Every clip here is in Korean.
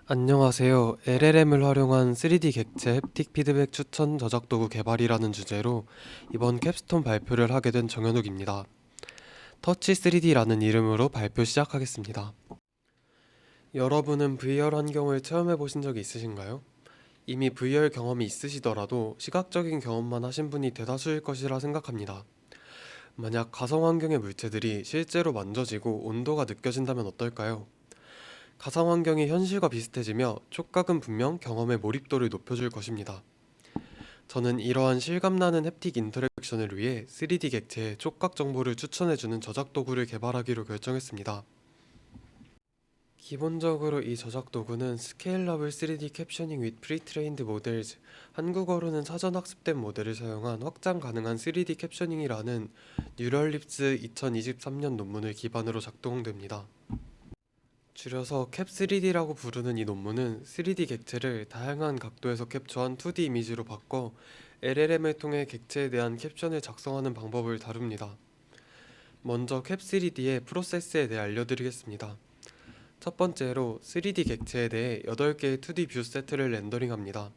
안녕하세요. LLM을 활용한 3D 객체 햅틱 피드백 추천 저작 도구 개발이라는 주제로 이번 캡스톤 발표를 하게 된 정현욱입니다. 터치 3D라는 이름으로 발표 시작하겠습니다. 여러분은 VR 환경을 체험해 보신 적이 있으신가요? 이미 VR 경험이 있으시더라도 시각적인 경험만 하신 분이 대다수일 것이라 생각합니다. 만약 가상 환경의 물체들이 실제로 만져지고 온도가 느껴진다면 어떨까요? 가상 환경이 현실과 비슷해지며 촉각은 분명 경험의 몰입도를 높여줄 것입니다. 저는 이러한 실감나는 햅틱 인터랙션을 위해 3D 객체의 촉각 정보를 추천해주는 저작 도구를 개발하기로 결정했습니다. 기본적으로 이 저작 도구는 Scalable 3D Captioning with Pre-trained Models, 한국어로는 사전 학습된 모델을 사용한 확장 가능한 3D 캡셔닝이라는 뉴럴립스 2023년 논문을 기반으로 작동됩니다. 줄여서 캡3D라고 부르는 이 논문은 3D 객체를 다양한 각도에서 캡처한 2D 이미지로 바꿔 LLM을 통해 객체에 대한 캡션을 작성하는 방법을 다룹니다. 먼저 캡3D의 프로세스에 대해 알려드리겠습니다. 첫 번째로 3D 객체에 대해 8개의 2D 뷰 세트를 렌더링합니다.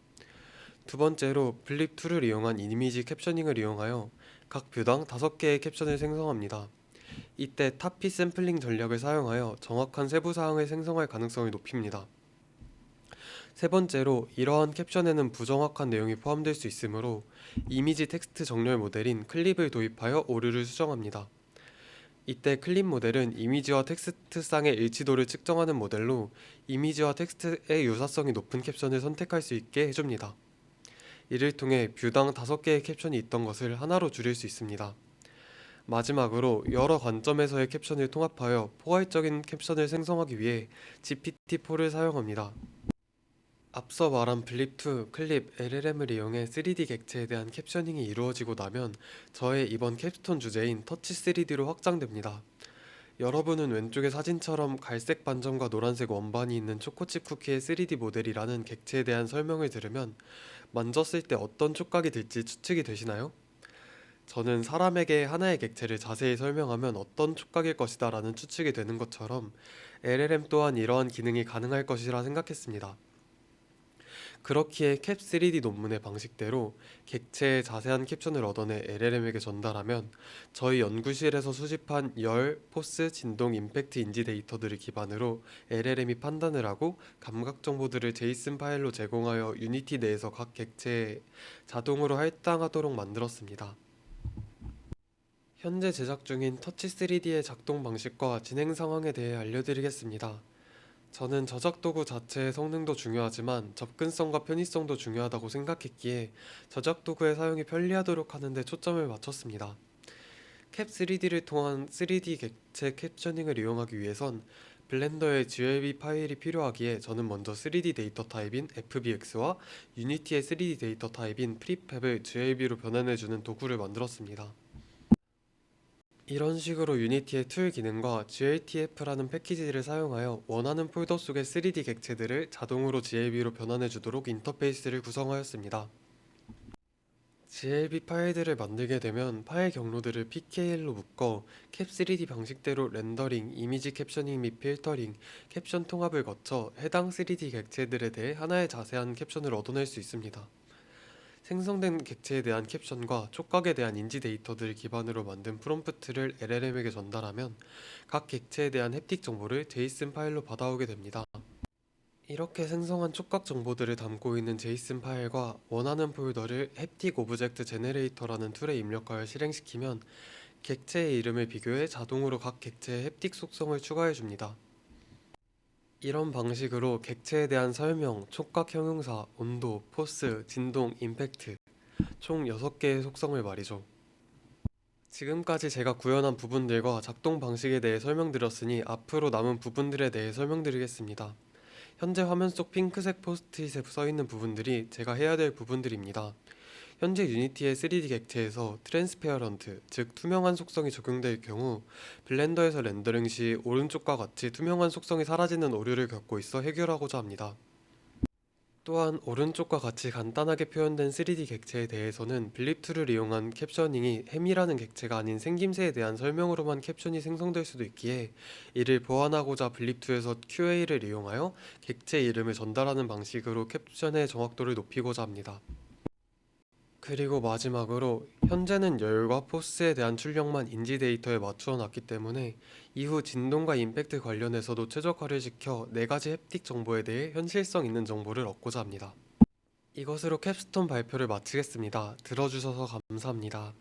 두 번째로 블립 툴을 이용한 이미지 캡셔닝을 이용하여 각 뷰당 5개의 캡션을 생성합니다. 이때 타피 샘플링 전략을 사용하여 정확한 세부 사항을 생성할 가능성을 높입니다. 세 번째로 이러한 캡션에는 부정확한 내용이 포함될 수 있으므로 이미지 텍스트 정렬 모델인 클립을 도입하여 오류를 수정합니다. 이때 클립 모델은 이미지와 텍스트상의 일치도를 측정하는 모델로 이미지와 텍스트의 유사성이 높은 캡션을 선택할 수 있게 해줍니다. 이를 통해 뷰당 5개의 캡션이 있던 것을 하나로 줄일 수 있습니다. 마지막으로 여러 관점에서의 캡션을 통합하여 포괄적인 캡션을 생성하기 위해 GPT-4를 사용합니다. 앞서 말한 블립2, 클립, LLM을 이용해 3D 객체에 대한 캡셔닝이 이루어지고 나면 저의 이번 캡스톤 주제인 터치 3D로 확장됩니다. 여러분은 왼쪽의 사진처럼 갈색 반점과 노란색 원반이 있는 초코칩 쿠키의 3D 모델이라는 객체에 대한 설명을 들으면 만졌을 때 어떤 촉각이 들지 추측이 되시나요? 저는 사람에게 하나의 객체를 자세히 설명하면 어떤 촉각일 것이다 라는 추측이 되는 것처럼 LLM 또한 이러한 기능이 가능할 것이라 생각했습니다. 그렇기에 캡3D 논문의 방식대로 객체의 자세한 캡션을 얻어내 LLM에게 전달하면 저희 연구실에서 수집한 열, 포스, 진동, 임팩트 인지 데이터들을 기반으로 LLM이 판단을 하고 감각 정보들을 제이슨 파일로 제공하여 유니티 내에서 각 객체에 자동으로 할당하도록 만들었습니다. 현재 제작 중인 터치 3D의 작동 방식과 진행 상황에 대해 알려드리겠습니다. 저는 저작 도구 자체의 성능도 중요하지만 접근성과 편의성도 중요하다고 생각했기에 저작 도구의 사용이 편리하도록 하는 데 초점을 맞췄습니다. 캡3D를 통한 3D 객체 캡셔닝을 이용하기 위해선 블렌더의 GLB 파일이 필요하기에 저는 먼저 3D 데이터 타입인 FBX와 유니티의 3D 데이터 타입인 프리팹을 GLB로 변환해주는 도구를 만들었습니다. 이런 식으로 유니티의 툴 기능과 GLTF라는 패키지를 사용하여 원하는 폴더 속의 3D 객체들을 자동으로 GLB로 변환해주도록 인터페이스를 구성하였습니다. GLB 파일들을 만들게 되면 파일 경로들을 PKL로 묶어 캡3D 방식대로 렌더링, 이미지 캡셔닝 및 필터링, 캡션 통합을 거쳐 해당 3D 객체들에 대해 하나의 자세한 캡션을 얻어낼 수 있습니다. 생성된 객체에 대한 캡션과 촉각에 대한 인지 데이터들을 기반으로 만든 프롬프트를 LLM에게 전달하면 각 객체에 대한 햅틱 정보를 제이슨 파일로 받아오게 됩니다. 이렇게 생성한 촉각 정보들을 담고 있는 제이슨 파일과 원하는 폴더를 햅틱 오브젝트 제네레이터라는 툴에 입력하여 실행시키면 객체의 이름을 비교해 자동으로 각 객체의 햅틱 속성을 추가해 줍니다. 이런 방식으로 객체에 대한 설명, 촉각 형용사, 온도, 포스, 진동, 임팩트 총 6개의 속성을 말이죠. 지금까지 제가 구현한 부분들과 작동 방식에 대해 설명드렸으니 앞으로 남은 부분들에 대해 설명드리겠습니다. 현재 화면 속 핑크색 포스트잇에 써있는 부분들이 제가 해야 될 부분들입니다. 현재 유니티의 3D 객체에서 트랜스페어런트, 즉 투명한 속성이 적용될 경우 블렌더에서 렌더링 시 오른쪽과 같이 투명한 속성이 사라지는 오류를 겪고 있어 해결하고자 합니다. 또한 오른쪽과 같이 간단하게 표현된 3D 객체에 대해서는 블립2를 이용한 캡셔닝이 햄이라는 객체가 아닌 생김새에 대한 설명으로만 캡션이 생성될 수도 있기에 이를 보완하고자 블립2에서 QA를 이용하여 객체 이름을 전달하는 방식으로 캡션의 정확도를 높이고자 합니다. 그리고 마지막으로 현재는 열과 포스에 대한 출력만 인지 데이터에 맞추어 놨기 때문에 이후 진동과 임팩트 관련해서도 최적화를 시켜 4가지 햅틱 정보에 대해 현실성 있는 정보를 얻고자 합니다. 이것으로 캡스톤 발표를 마치겠습니다. 들어주셔서 감사합니다.